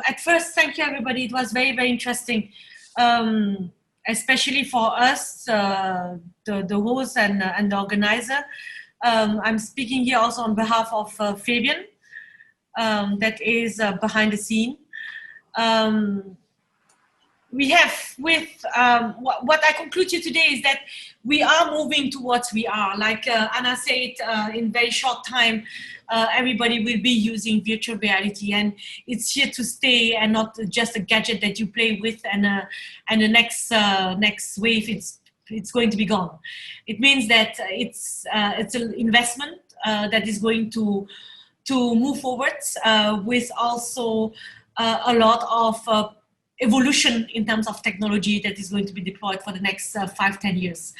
At first, thank you everybody. It was very, very interesting, especially for us, the host and the organizer. I'm speaking here also on behalf of Fabian, that is behind the scene. We have what I conclude to today is that we are moving towards VR. Like Anna said, in very short time, everybody will be using virtual reality, and it's here to stay, and not just a gadget that you play with, and the next wave it's going to be gone. It means that it's an investment that is going to move forwards with also a lot of evolution in terms of technology that is going to be deployed for the next 5-10 years.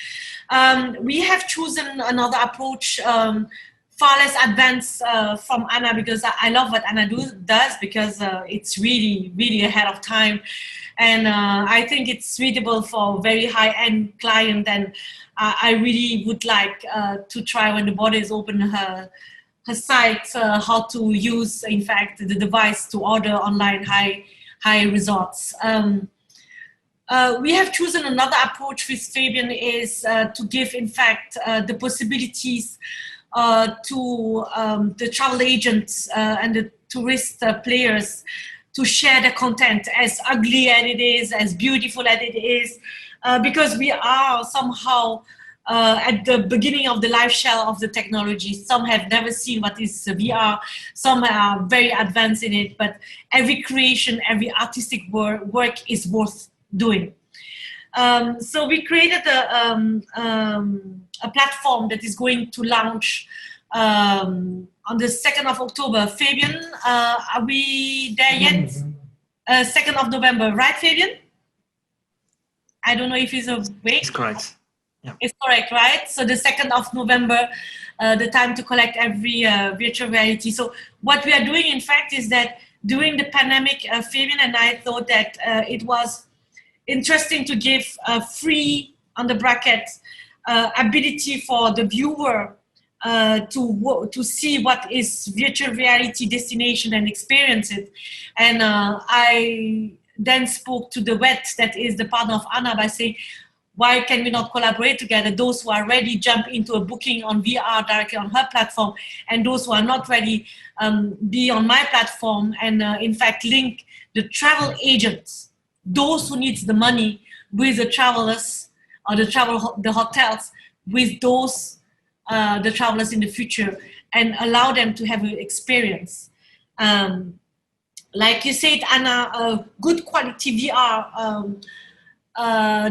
We have chosen another approach, far less advanced from Anna, because I love what Anna does, because it's really, really ahead of time. And I think it's suitable for very high-end client, and I really would like to try, when the border is open, her site, how to use, in fact, the device to order online high resorts. We have chosen another approach with Fabian, is to give, in fact, the possibilities to the travel agents and the tourist players to share the content, as ugly as it is, as beautiful as it is, because we are somehow at the beginning of the life shell of the technology. Some have never seen what is VR, some are very advanced in it, but every creation, every artistic work is worth doing. So we created a platform that is going to launch on the 2nd of October. Fabian, are we there yet? 2nd of November, right, Fabian? I don't know if he's awake. It's correct. Yeah. It's correct, right? So the 2nd of November, the time to collect every virtual reality. So what we are doing, in fact, is that during the pandemic, Fabian and I thought that it was interesting to give a free, on the bracket, ability for the viewer to see what is virtual reality destination and experience it. And I then spoke to the WET, that is the partner of Anna, by saying, why can we not collaborate together? Those who are ready jump into a booking on VR directly on her platform, and those who are not ready be on my platform, and in fact link the travel agents, those who needs the money, with the travelers, or the hotels, with those the travelers in the future, and allow them to have an experience. Like you said, Anna, good quality VR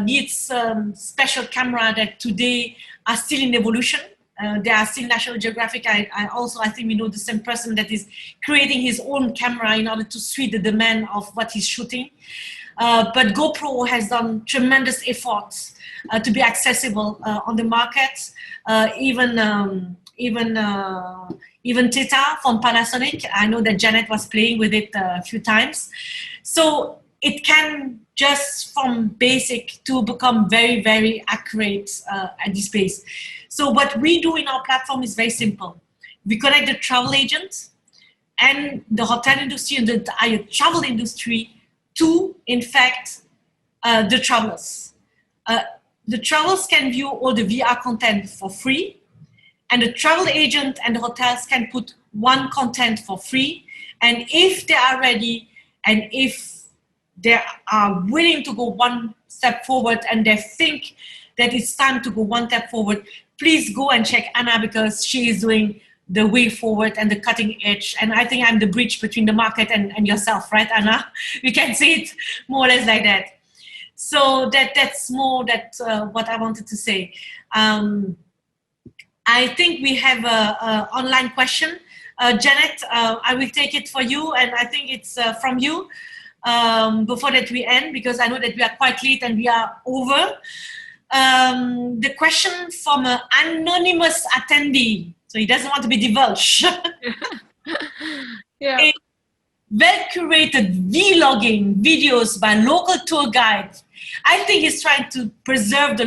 needs special camera that today are still in evolution. There are still National Geographic. I think we know the same person that is creating his own camera in order to suit the demand of what he's shooting. But GoPro has done tremendous efforts to be accessible on the market. Even Theta from Panasonic. I know that Janet was playing with it a few times. So it can, just from basic to become very, very accurate at this space. So what we do in our platform is very simple. We connect the travel agents and the hotel industry and the entire travel industry to, in fact, the travelers. The travelers can view all the VR content for free, and the travel agent and the hotels can put one content for free. And if they are ready, and if they are willing to go one step forward, and they think that it's time to go one step forward, please go and check Anna, because she is doing the way forward and the cutting edge. And I think I'm the bridge between the market and yourself, right, Anna? We can say it more or less like that. So that's more what I wanted to say. I think we have an online question. Janet, I will take it for you, and I think it's from you. Before that we end, because I know that we are quite late and we are over. The question from an anonymous attendee, so he doesn't want to be divulged. Yeah. Well-curated vlogging videos by local tour guides. I think he's trying to preserve the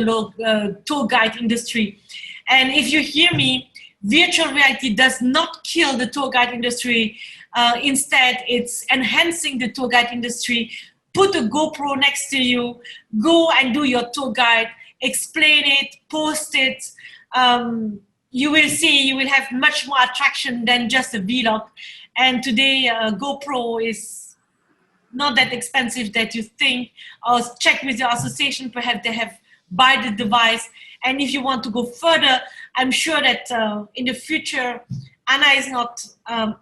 tour guide industry. And if you hear me, virtual reality does not kill the tour guide industry. Instead, it's enhancing the tour guide industry. Put a GoPro next to you, go and do your tour guide, explain it, post it. You will see, you will have much more attraction than just a vlog. And today, GoPro is not that expensive that you think, or check with your association, perhaps they have buy the device. And if you want to go further, I'm sure that in the future, Anna is not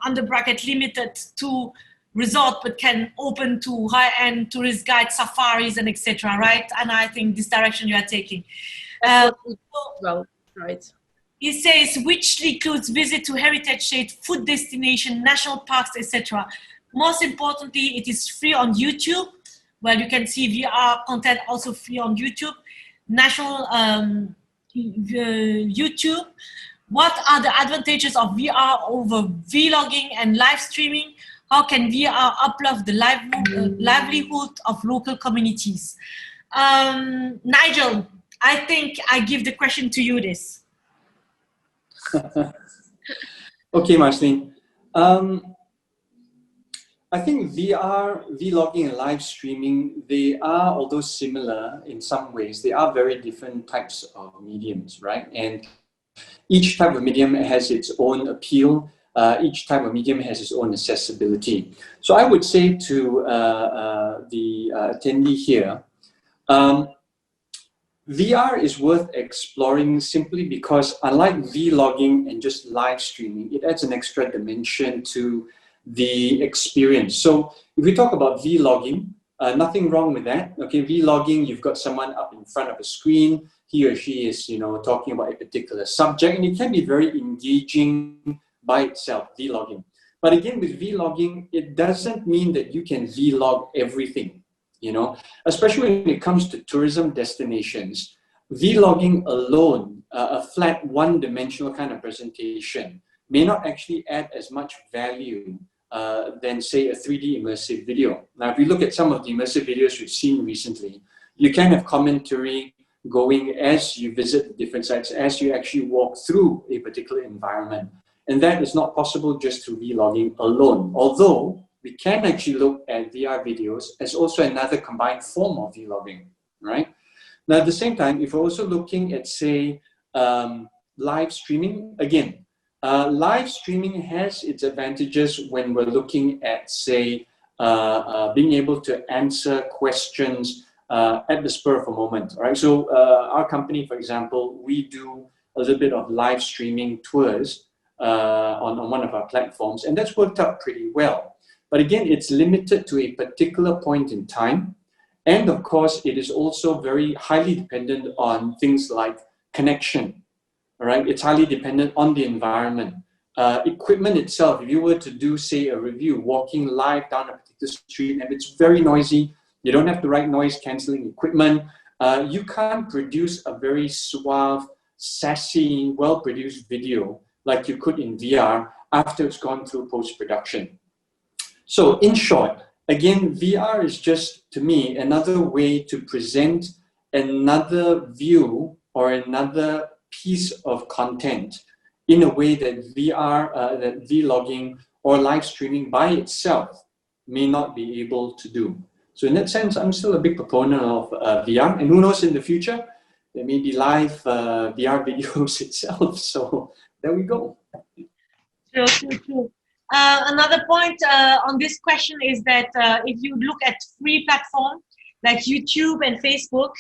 under bracket limited to resort, but can open to high-end tourist guide safaris and etc. Right? And I think this direction you are taking. Well, right. It says, which includes visit to heritage site, food destination, national parks, etc. Most importantly, it is free on YouTube. Well, you can see VR content also free on YouTube. National YouTube. What are the advantages of VR over vlogging and live streaming? How can VR uplift the livelihood of local communities? Nigel, I think I give the question to you this. Okay, Marceline. I think VR, vlogging and live streaming, they are, although similar in some ways, they are very different types of mediums, right? And each type of medium has its own appeal. Each type of medium has its own accessibility. So I would say to the attendee here, VR is worth exploring simply because unlike vlogging and just live streaming, it adds an extra dimension to the experience. So if we talk about vlogging, nothing wrong with that. Okay, vlogging, you've got someone up in front of a screen, he or she is, talking about a particular subject, and it can be very engaging by itself, vlogging. But again, with vlogging, it doesn't mean that you can vlog everything, especially when it comes to tourism destinations. Vlogging alone, a flat one-dimensional kind of presentation, may not actually add as much value than, say, a 3D immersive video. Now, if we look at some of the immersive videos we've seen recently, you can have commentary going as you visit the different sites, as you actually walk through a particular environment. And that is not possible just through vlogging alone. Although we can actually look at VR videos as also another combined form of vlogging, right? Now, at the same time, if we're also looking at, say, live streaming, again, live streaming has its advantages when we're looking at, say, being able to answer questions at the spur of a moment, right? So our company, for example, we do a little bit of live streaming tours on one of our platforms, and that's worked out pretty well. But again, it's limited to a particular point in time. And of course, it is also very highly dependent on things like connection, all right? It's highly dependent on the environment. Equipment itself, if you were to do, say, a review, walking live down a particular street, and it's very noisy, you don't have the right noise cancelling equipment, you can't produce a very suave, sassy, well-produced video like you could in VR after it's gone through post-production. So in short, again, VR is just, to me, another way to present another view or another piece of content in a way that that vlogging or live streaming by itself may not be able to do. So in that sense, I'm still a big proponent of VR, and who knows, in the future, there may be live VR videos itself. So there we go. True. Another point on this question is that if you look at free platforms like YouTube and Facebook,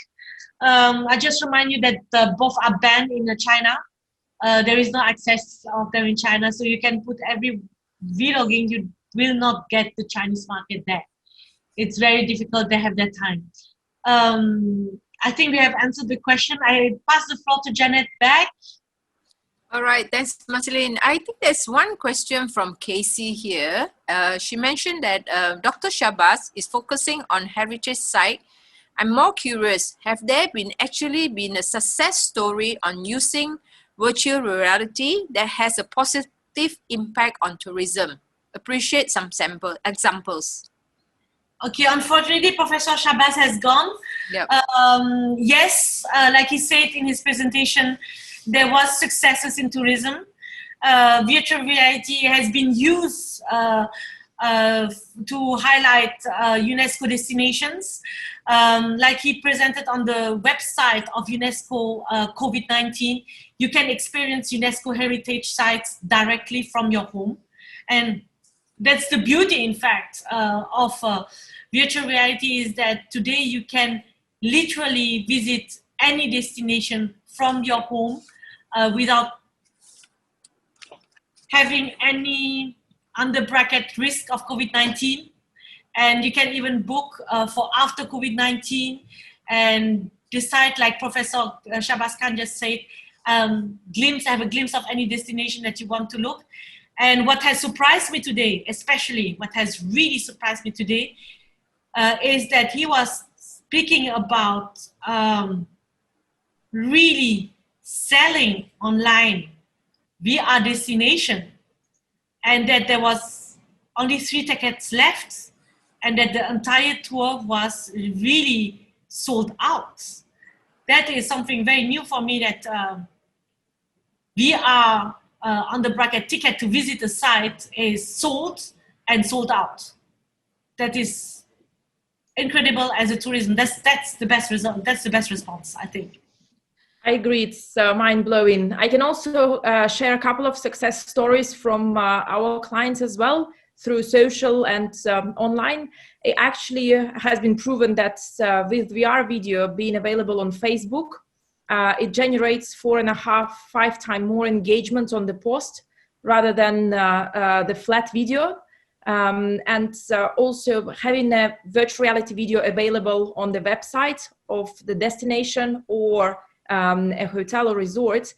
I just remind you that both are banned in China. There is no access of them in China, so you can put every vlogging, you will not get the Chinese market there. It's very difficult, they have that time. I think we have answered the question. I pass the floor to Janet back. All right, thanks, Marceline. I think there's one question from Casey here. She mentioned that Dr. Shahbaz is focusing on heritage site. I'm more curious, have there actually been a success story on using virtual reality that has a positive impact on tourism? Appreciate some examples. Okay, unfortunately, Professor Shahbaz has gone. Yep. Yes, like he said in his presentation, there was successes in tourism. virtual reality has been used to highlight UNESCO destinations. Like he presented on the website of UNESCO COVID-19, you can experience UNESCO heritage sites directly from your home. And that's the beauty, in fact, of virtual reality, is that today you can literally visit any destination from your home without having any under bracket risk of COVID-19. And you can even book for after COVID-19 and decide, like Professor Shahbaz Khan just said, have a glimpse of any destination that you want to look. And what has surprised me today, especially what has really surprised me today, is that he was speaking about really selling online VR destination, and that there was only 3 tickets left, and that the entire tour was really sold out. That is something very new for me, that VR on the bracket ticket to visit the site is sold and sold out. That is incredible as a tourism. That's the best result. That's the best response, I think. I agree, it's mind-blowing. I can also share a couple of success stories from our clients as well, through social and online. It actually has been proven that with VR video being available on Facebook, it generates 4.5-5 times more engagement on the post rather than the flat video. And also having a virtual reality video available on the website of the destination or a hotel or resort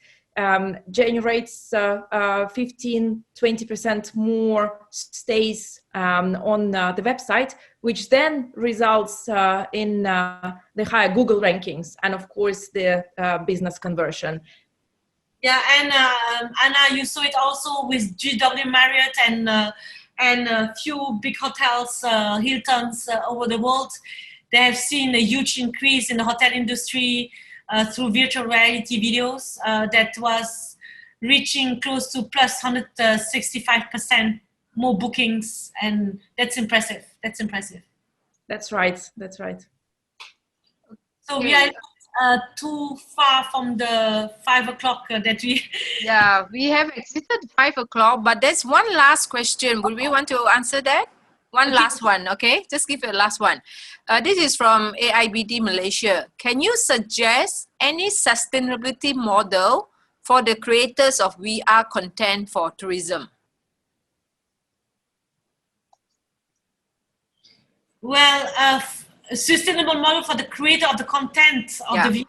generates 15-20% more stays on the website, which then results in the higher Google rankings and, of course, the business conversion. Yeah, and Anna, you saw it also with GW Marriott and a few big hotels, Hiltons over the world. They have seen a huge increase in the hotel industry through virtual reality videos that was reaching close to plus 165% more bookings, and that's impressive. That's impressive. That's right. That's right. So we are too far from the 5 o'clock that we. Yeah, we have exited 5 o'clock, but there's one last question. Would we want to answer that? One last one, okay? Just give it a last one. This is from AIBD Malaysia. Can you suggest any sustainability model for the creators of VR content for tourism? Well, a sustainable model for the creator of the content of the VR.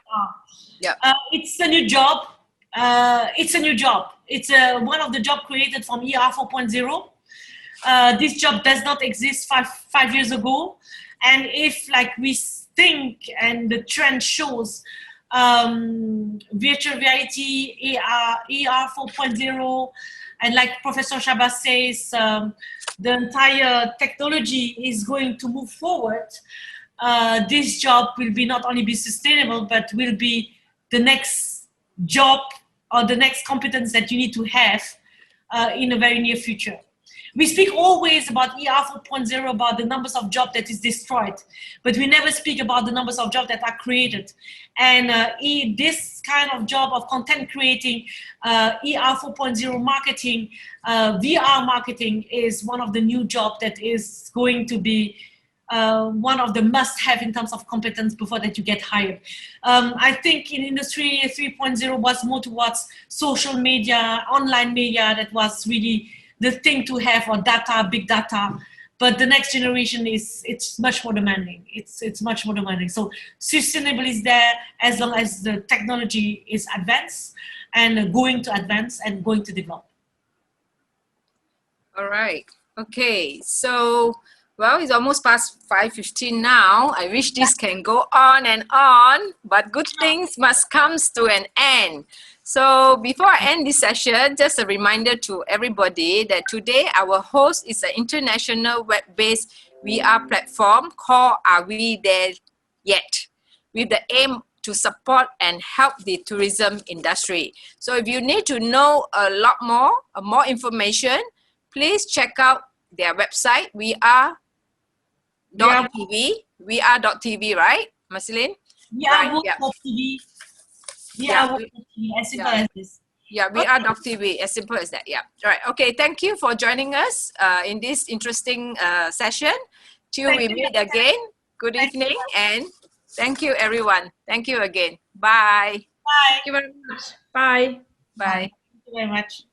Yeah. It's a new job. It's a new job. It's one of the job created from ER 4.0. This job does not exist five years ago. And if, like we think, and the trend shows, virtual reality, ER 4.0, and like Professor Shahbaz says, the entire technology is going to move forward. This job will not only be sustainable, but will be the next job or the next competence that you need to have in a very near future. We speak always about ER 4.0, about the numbers of jobs that is destroyed, but we never speak about the numbers of jobs that are created. And this kind of job of content creating, ER 4.0 marketing, VR marketing is one of the new jobs that is going to be one of the must-have in terms of competence before that you get hired. I think in industry 3.0 was more towards social media, online media, that was really the thing to have, or data, big data. But the next generation it's much more demanding. It's much more demanding. So sustainable is there as long as the technology is advanced and going to advance and going to develop. All right. Okay. So, well, it's almost past 5:15 now. I wish this can go on and on, but good things must come to an end. So before I end this session, just a reminder to everybody that today our host is an international web-based VR platform called Are We There Yet? With the aim to support and help the tourism industry. So if you need to know a lot more information, please check out their website, VR.tv, right, Marceline? VR.tv. VR.tv, as simple as this. Yeah, VR.tv, as simple as that. Yeah. All right. Okay. Thank you for joining us in this interesting session. Till we meet again. Good evening, and thank you, everyone. Thank you again. Bye. Bye. Thank you very much. Bye. Bye. Thank you very much.